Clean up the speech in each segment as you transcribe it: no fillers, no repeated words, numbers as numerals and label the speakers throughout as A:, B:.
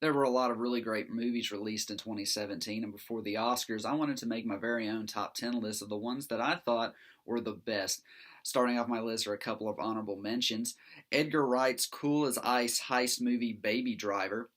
A: There were a lot of really great movies released in 2017, and before the Oscars, I wanted to make my very own top 10 list of the ones that I thought were the best. Starting off my list are a couple of honorable mentions: Edgar Wright's cool as ice heist movie Baby Driver,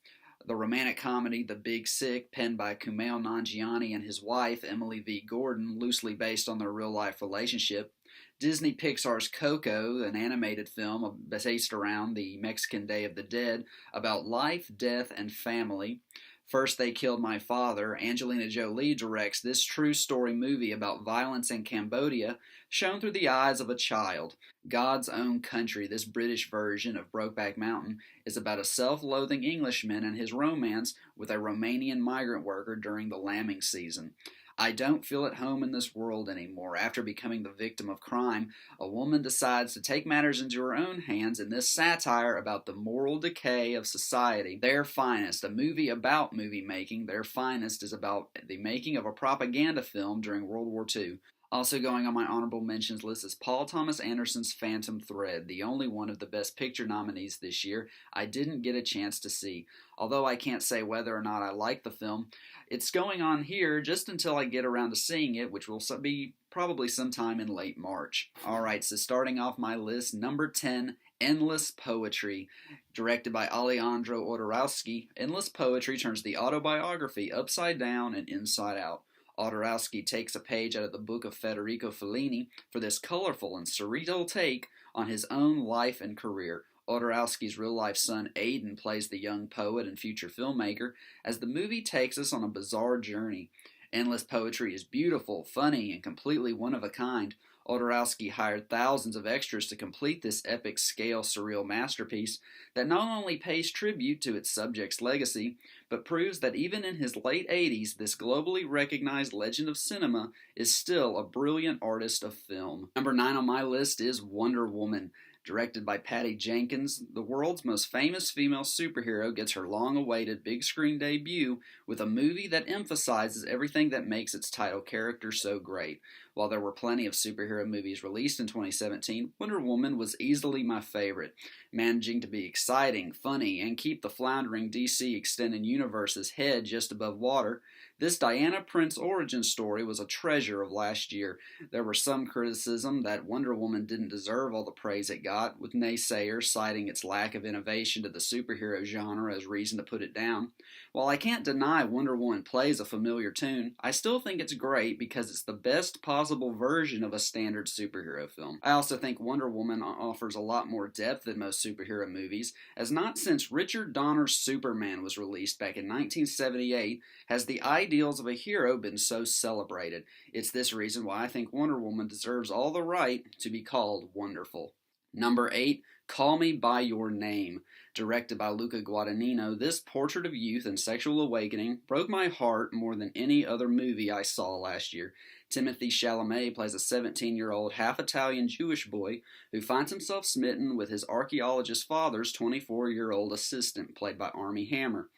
A: the romantic comedy The Big Sick, penned by Kumail Nanjiani and his wife, Emily V. Gordon, loosely based on their real life relationship. Disney Pixar's Coco, an animated film based around the Mexican Day of the Dead about life, death, and family. First They Killed My Father, Angelina Jolie directs this true story movie about violence in Cambodia, shown through the eyes of a child. God's Own Country, this British version of Brokeback Mountain, is about a self-loathing Englishman and his romance with a Romanian migrant worker during the lambing season. I don't feel at home in this world anymore. After becoming the victim of crime, a woman decides to take matters into her own hands in this satire about the moral decay of society. Their Finest, a movie about movie making. Their Finest is about the making of a propaganda film during World War II. Also going on my honorable mentions list is Paul Thomas Anderson's Phantom Thread, the only one of the Best Picture nominees this year I didn't get a chance to see. Although I can't say whether or not I like the film, it's going on here just until I get around to seeing it, which will be probably sometime in late March. Alright, so starting off my list, number 10, Endless Poetry. Directed by Alejandro Jodorowsky, Endless Poetry turns the autobiography upside down and inside out. Jodorowsky takes a page out of the book of Federico Fellini for this colorful and surreal take on his own life and career. Jodorowsky's real-life son Aiden plays the young poet and future filmmaker as the movie takes us on a bizarre journey. Endless Poetry is beautiful, funny, and completely one of a kind. Jodorowsky hired thousands of extras to complete this epic-scale surreal masterpiece that not only pays tribute to its subject's legacy, but proves that even in his late 80s, this globally recognized legend of cinema is still a brilliant artist of film. Number 9 on my list is Wonder Woman. Directed by Patty Jenkins, the world's most famous female superhero gets her long-awaited big-screen debut with a movie that emphasizes everything that makes its title character so great. While there were plenty of superhero movies released in 2017, Wonder Woman was easily my favorite, managing to be exciting, funny, and keep the floundering DC Extended Universe's head just above water. This Diana Prince origin story was a treasure of last year. There was some criticism that Wonder Woman didn't deserve all the praise it got, with naysayers citing its lack of innovation to the superhero genre as reason to put it down. While I can't deny Wonder Woman plays a familiar tune, I still think it's great because it's the best possible version of a standard superhero film. I also think Wonder Woman offers a lot more depth than most superhero movies, as not since Richard Donner's Superman was released back in 1978 has the ideals of a hero been so celebrated. It's this reason why I think Wonder Woman deserves all the right to be called wonderful. Number 8, Call Me By Your Name. Directed by Luca Guadagnino, this portrait of youth and sexual awakening broke my heart more than any other movie I saw last year. Timothée Chalamet plays a 17-year-old half-Italian Jewish boy who finds himself smitten with his archaeologist father's 24-year-old assistant, played by Armie Hammer.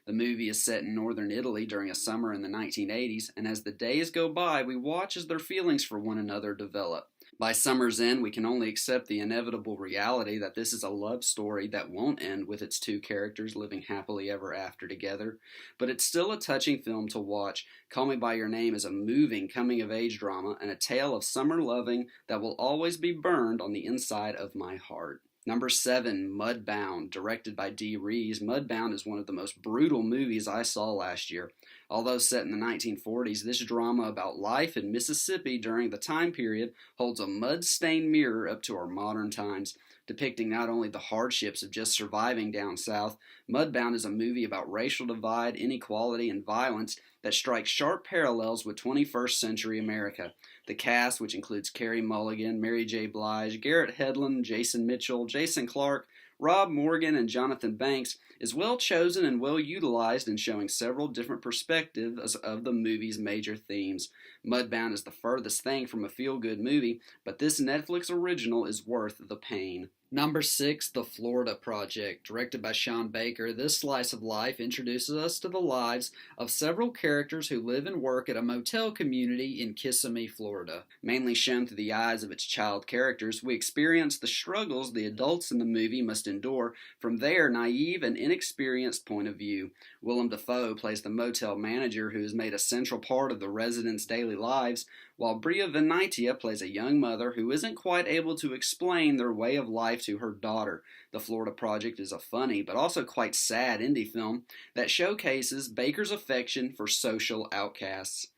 A: The movie is set in northern Italy during a summer in the 1980s, and as the days go by, we watch as their feelings for one another develop. By summer's end, we can only accept the inevitable reality that this is a love story that won't end with its two characters living happily ever after together. But it's still a touching film to watch. Call Me By Your Name is a moving coming-of-age drama and a tale of summer loving that will always be burned on the inside of my heart. Number 7, Mudbound. Directed by Dee Rees, Mudbound is one of the most brutal movies I saw last year. Although set in the 1940s, this drama about life in Mississippi during the time period holds a mud-stained mirror up to our modern times. Depicting not only the hardships of just surviving down south, Mudbound is a movie about racial divide, inequality, and violence that strikes sharp parallels with 21st century America. The cast, which includes Carey Mulligan, Mary J. Blige, Garrett Hedlund, Jason Mitchell, Jason Clarke, Rob Morgan, and Jonathan Banks, is well chosen and well utilized in showing several different perspectives of the movie's major themes. Mudbound is the furthest thing from a feel-good movie, but this Netflix original is worth the pain. Number 6, The Florida Project, directed by Sean Baker. This slice of life introduces us to the lives of several characters who live and work at a motel community in Kissimmee, Florida. Mainly shown through the eyes of its child characters, we experience the struggles the adults in the movie must endure from their naive and inexperienced point of view. Willem Dafoe plays the motel manager who is made a central part of the residents' daily lives, while Bria Venitia plays a young mother who isn't quite able to explain their way of life to her daughter. The Florida Project is a funny but also quite sad indie film that showcases Baker's affection for social outcasts.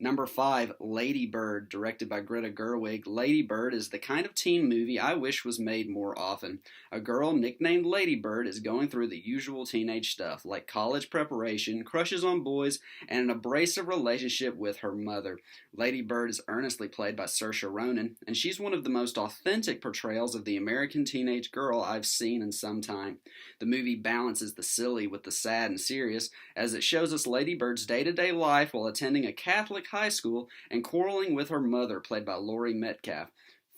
A: Number 5, Lady Bird, directed by Greta Gerwig. Lady Bird is the kind of teen movie I wish was made more often. A girl nicknamed Lady Bird is going through the usual teenage stuff, like college preparation, crushes on boys, and an abrasive relationship with her mother. Lady Bird is earnestly played by Saoirse Ronan, and she's one of the most authentic portrayals of the American teenage girl I've seen in some time. The movie balances the silly with the sad and serious, as it shows us Lady Bird's day-to-day life while attending a Catholic high school and quarreling with her mother, played by Laurie Metcalf.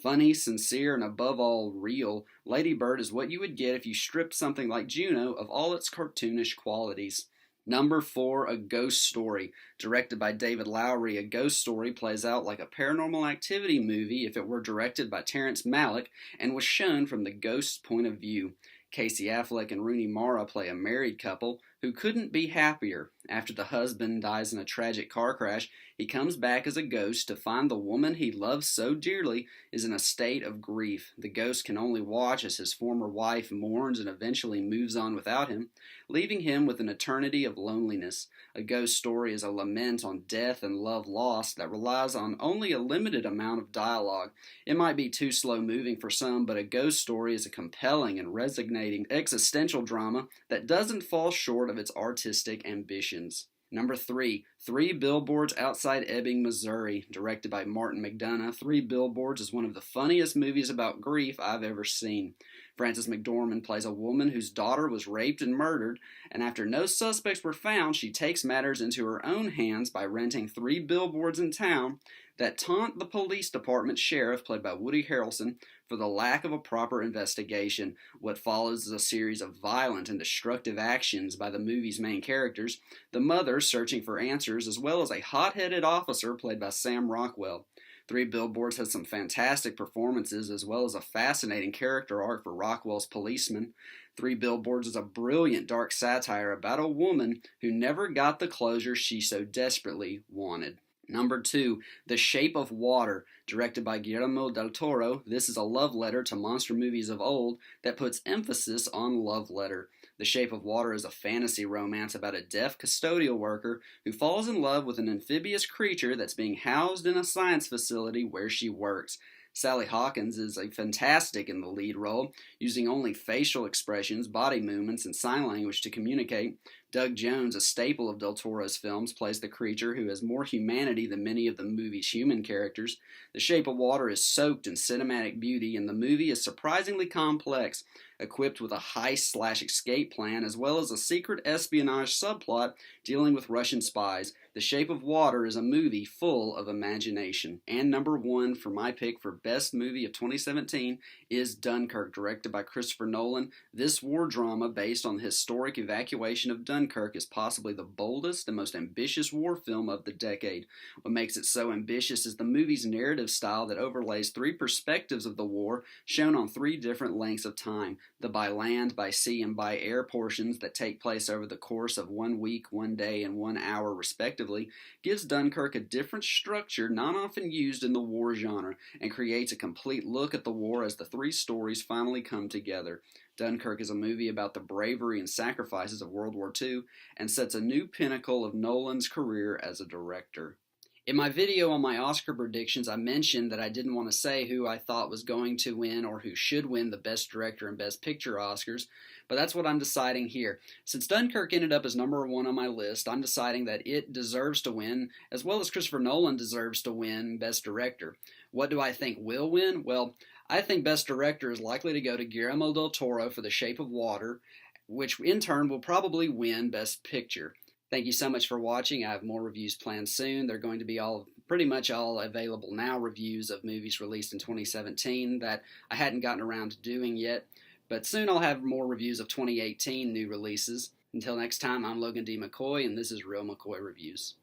A: Funny, sincere, and above all, real, Lady Bird is what you would get if you stripped something like Juno of all its cartoonish qualities. Number 4, A Ghost Story. Directed by David Lowery, A Ghost Story plays out like a Paranormal Activity movie if it were directed by Terrence Malick and was shown from the ghost's point of view. Casey Affleck and Rooney Mara play a married couple who couldn't be happier. After the husband dies in a tragic car crash, he comes back as a ghost to find the woman he loves so dearly is in a state of grief. The ghost can only watch as his former wife mourns and eventually moves on without him, leaving him with an eternity of loneliness. A Ghost Story is a lament on death and love lost that relies on only a limited amount of dialogue. It might be too slow moving for some, but A Ghost Story is a compelling and resonating existential drama that doesn't fall short of its artistic ambitions. Number 3, Three Billboards Outside Ebbing, Missouri, directed by Martin McDonough. Three Billboards is one of the funniest movies about grief I've ever seen. Frances McDormand plays a woman whose daughter was raped and murdered, and after no suspects were found, she takes matters into her own hands by renting 3 billboards in town that taunt the police department sheriff, played by Woody Harrelson, for the lack of a proper investigation. What follows is a series of violent and destructive actions by the movie's main characters, the mother searching for answers, as well as a hot-headed officer played by Sam Rockwell. Three Billboards has some fantastic performances as well as a fascinating character arc for Rockwell's policeman. Three Billboards is a brilliant dark satire about a woman who never got the closure she so desperately wanted. Number 2, The Shape of Water, directed by Guillermo del Toro. This is a love letter to monster movies of old that puts emphasis on love letter. The Shape of Water is a fantasy romance about a deaf custodial worker who falls in love with an amphibious creature that's being housed in a science facility where she works. Sally Hawkins is fantastic in the lead role, using only facial expressions, body movements, and sign language to communicate. Doug Jones, a staple of Del Toro's films, plays the creature who has more humanity than many of the movie's human characters. The Shape of Water is soaked in cinematic beauty, and the movie is surprisingly complex, equipped with a heist/escape plan, as well as a secret espionage subplot dealing with Russian spies. The Shape of Water is a movie full of imagination. And number 1 for my pick for Best Movie of 2017 is Dunkirk, directed by Christopher Nolan. This war drama based on the historic evacuation of Dunkirk is possibly the boldest and most ambitious war film of the decade. What makes it so ambitious is the movie's narrative style that overlays 3 perspectives of the war shown on 3 different lengths of time. The by land, by sea, and by air portions that take place over the course of 1 week, 1 day, and 1 hour respectively gives Dunkirk a different structure not often used in the war genre and creates a complete look at the war as the 3 stories finally come together. Dunkirk is a movie about the bravery and sacrifices of World War II and sets a new pinnacle of Nolan's career as a director. In my video on my Oscar predictions, I mentioned that I didn't want to say who I thought was going to win or who should win the Best Director and Best Picture Oscars, but that's what I'm deciding here. Since Dunkirk ended up as number 1 on my list, I'm deciding that it deserves to win, as well as Christopher Nolan deserves to win Best Director. What do I think will win? Well, I think Best Director is likely to go to Guillermo del Toro for The Shape of Water, which in turn will probably win Best Picture. Thank you so much for watching. I have more reviews planned soon. They're going to be all
B: pretty much all available now reviews of movies released in 2017 that I hadn't gotten around to doing yet. But soon I'll have more reviews of 2018 new releases. Until next time, I'm Logan D. McCoy, and this is Real McCoy Reviews.